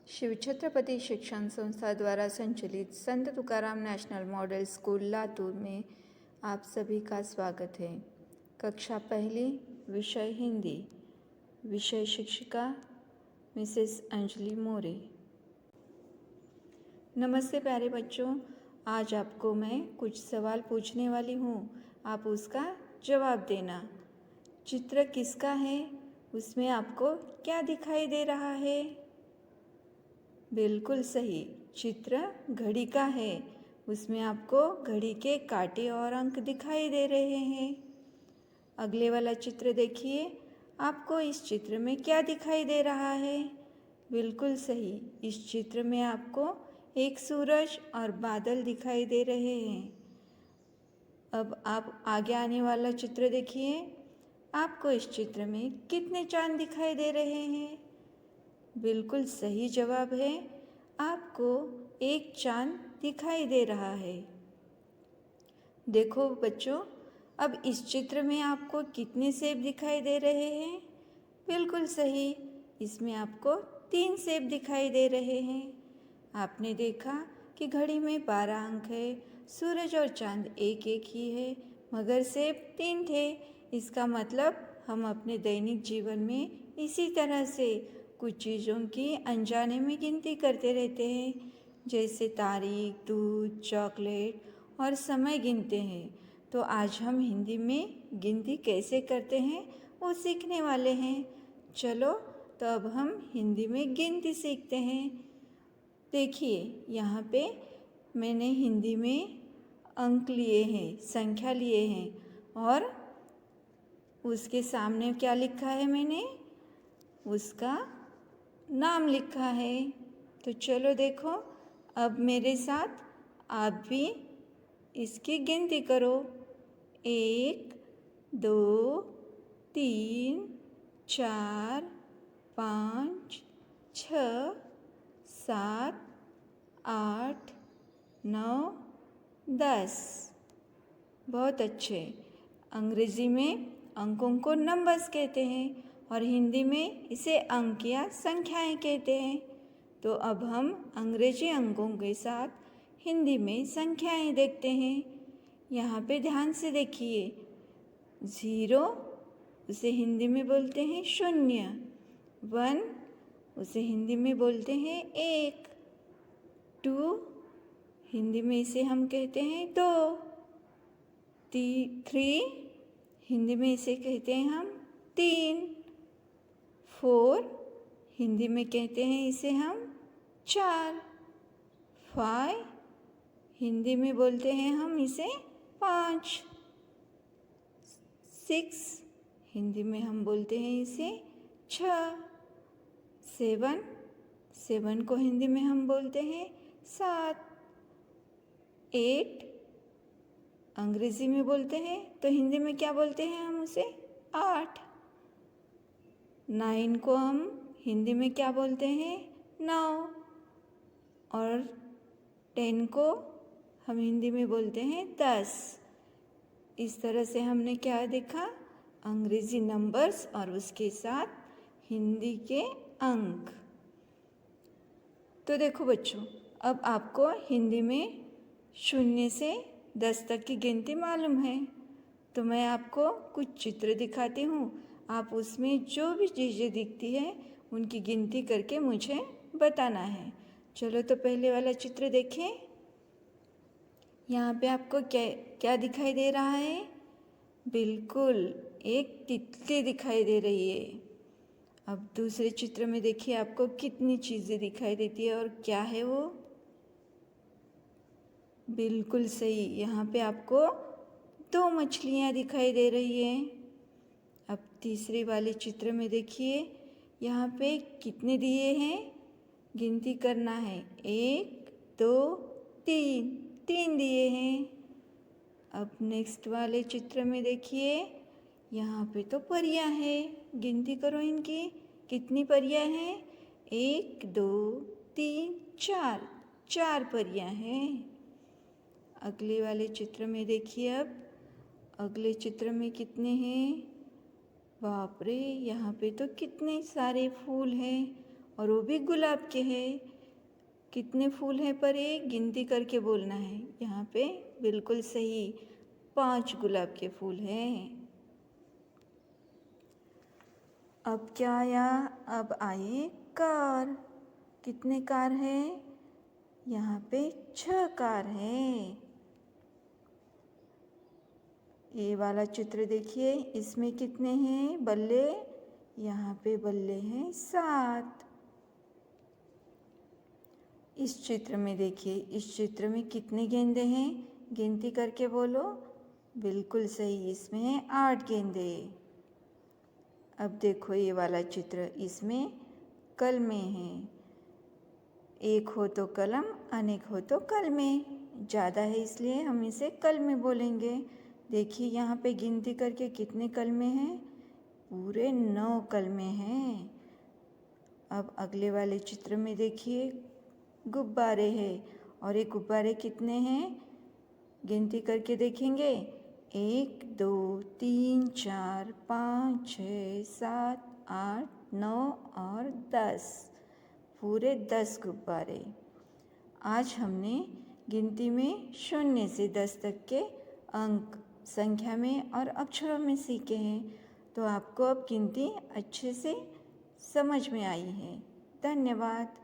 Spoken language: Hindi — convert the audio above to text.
शिव छत्रपति शिक्षण संस्था द्वारा संचालित संत Tukaram national model school Latur में आप सभी का स्वागत है। कक्षा पहली, विषय हिंदी, विषय शिक्षिका मिसेस अंजलि मोरे। नमस्ते प्यारे बच्चों, आज आपको मैं कुछ सवाल पूछने वाली हूँ, आप उसका जवाब देना। चित्र किसका है? उसमें आपको क्या दिखाई दे रहा है? बिल्कुल सही, चित्र घड़ी का है। उसमें आपको घड़ी के कांटे और अंक दिखाई दे रहे हैं। अगले वाला चित्र देखिए, आपको इस चित्र में क्या दिखाई दे रहा है? बिल्कुल सही, इस चित्र में आपको एक सूरज और बादल दिखाई दे रहे हैं। अब आप आगे आने वाला चित्र देखिए, आपको इस चित्र में कितने चांद दिखाई दे रहे हैं? बिल्कुल सही जवाब है, आपको एक चांद दिखाई दे रहा है। देखो बच्चों, अब इस चित्र में आपको कितने सेब दिखाई दे रहे हैं? बिल्कुल सही, इसमें आपको 3 सेब दिखाई दे रहे हैं। आपने देखा कि घड़ी में 12 अंक है, सूरज और चांद एक एक ही है, मगर सेब 3 थे। इसका मतलब हम अपने दैनिक जीवन में इसी तरह से कुछ चीज़ों की अनजाने में गिनती करते रहते हैं, जैसे तारीख, दूध, चॉकलेट और समय गिनते हैं। तो आज हम हिंदी में गिनती कैसे करते हैं वो सीखने वाले हैं। चलो तो अब हम हिंदी में गिनती सीखते हैं। देखिए, यहाँ पे मैंने हिंदी में अंक लिए हैं, संख्या लिए हैं, और उसके सामने क्या लिखा है मैंने? उसका नाम लिखा है। तो चलो देखो, अब मेरे साथ आप भी इसकी गिनती करो। 1, 2, 3, 4, 5, 6, 7, 8, 9, 10। बहुत अच्छे। अंग्रेजी में अंकों को नंबर्स कहते हैं और हिंदी में इसे अंक या संख्याएं कहते हैं। तो अब हम अंग्रेजी अंकों के साथ हिंदी में संख्याएं देखते हैं। यहाँ पे ध्यान से देखिए। 0 उसे हिंदी में बोलते हैं 0, 1 उसे हिंदी में बोलते हैं 1, 2 हिंदी में इसे हम कहते हैं 2, 3 हिंदी में इसे कहते हैं हम 3, 4 हिंदी में कहते हैं इसे हम 4, 5 हिंदी में बोलते हैं हम इसे 5, 6 हिंदी में हम बोलते हैं इसे 6, 7 को हिंदी में हम बोलते हैं 7, 8 अंग्रेजी में बोलते हैं तो हिंदी में क्या बोलते हैं हम उसे? 8, 9 को हम हिंदी में क्या बोलते हैं? 9, और 10 को हम हिंदी में बोलते हैं 10। इस तरह से हमने क्या देखा? अंग्रेजी नंबर्स और उसके साथ हिंदी के अंक। तो देखो बच्चों, अब आपको हिंदी में 0 से 10 तक की गिनती मालूम है, तो मैं आपको कुछ चित्र दिखाती हूँ। आप उसमें जो भी चीज़ें दिखती हैं उनकी गिनती करके मुझे बताना है। चलो तो पहले वाला चित्र देखें। यहाँ पे आपको क्या दिखाई दे रहा है? बिल्कुल, एक तितली दिखाई दे रही है। अब दूसरे चित्र में देखिए, आपको कितनी चीज़ें दिखाई देती है और क्या है वो? बिल्कुल सही, यहाँ पे आपको 2 मछलियाँ दिखाई दे रही हैं। अब तीसरे वाले चित्र में देखिए, यहाँ पे कितने दिए हैं? गिनती करना है। 1, 2, 3 दिए हैं। अब नेक्स्ट वाले चित्र में देखिए, यहाँ पे तो परियां हैं। गिनती करो इनकी, कितनी परियां हैं? 1, 2, 3, 4 परियां हैं। अगले वाले चित्र में देखिए, अब अगले चित्र में कितने हैं? बाप रे, यहाँ पे तो कितने सारे फूल हैं और वो भी गुलाब के हैं। कितने फूल हैं पर ये गिनती करके बोलना है। यहाँ पे बिल्कुल सही 5 गुलाब के फूल हैं। अब क्या आया? अब आए कार। कितने कार हैं? यहाँ पे 6 कार हैं। ये वाला चित्र देखिए, इसमें कितने हैं बल्ले? यहाँ पे बल्ले हैं 7। इस चित्र में देखिए, इस चित्र में कितने गेंदे हैं? गिनती करके बोलो। बिल्कुल सही, इसमें है 8 गेंदे। अब देखो ये वाला चित्र, इसमें कलमें हैं। एक हो तो कलम, अनेक हो तो कलमें। ज़्यादा है इसलिए हम इसे कलमें बोलेंगे। देखिए यहाँ पे गिनती करके कितने कलमें हैं? पूरे 9 कलमें हैं। अब अगले वाले चित्र में देखिए, गुब्बारे हैं। और ये गुब्बारे कितने हैं? गिनती करके देखेंगे। 1 2 3 4 5 6 7 8 9 और 10। पूरे 10 गुब्बारे। आज हमने गिनती में 0 से 10 तक के अंक संख्या में और अक्षरों में सीखे हैं। तो आपको अब गिनती अच्छे से समझ में आई है। धन्यवाद।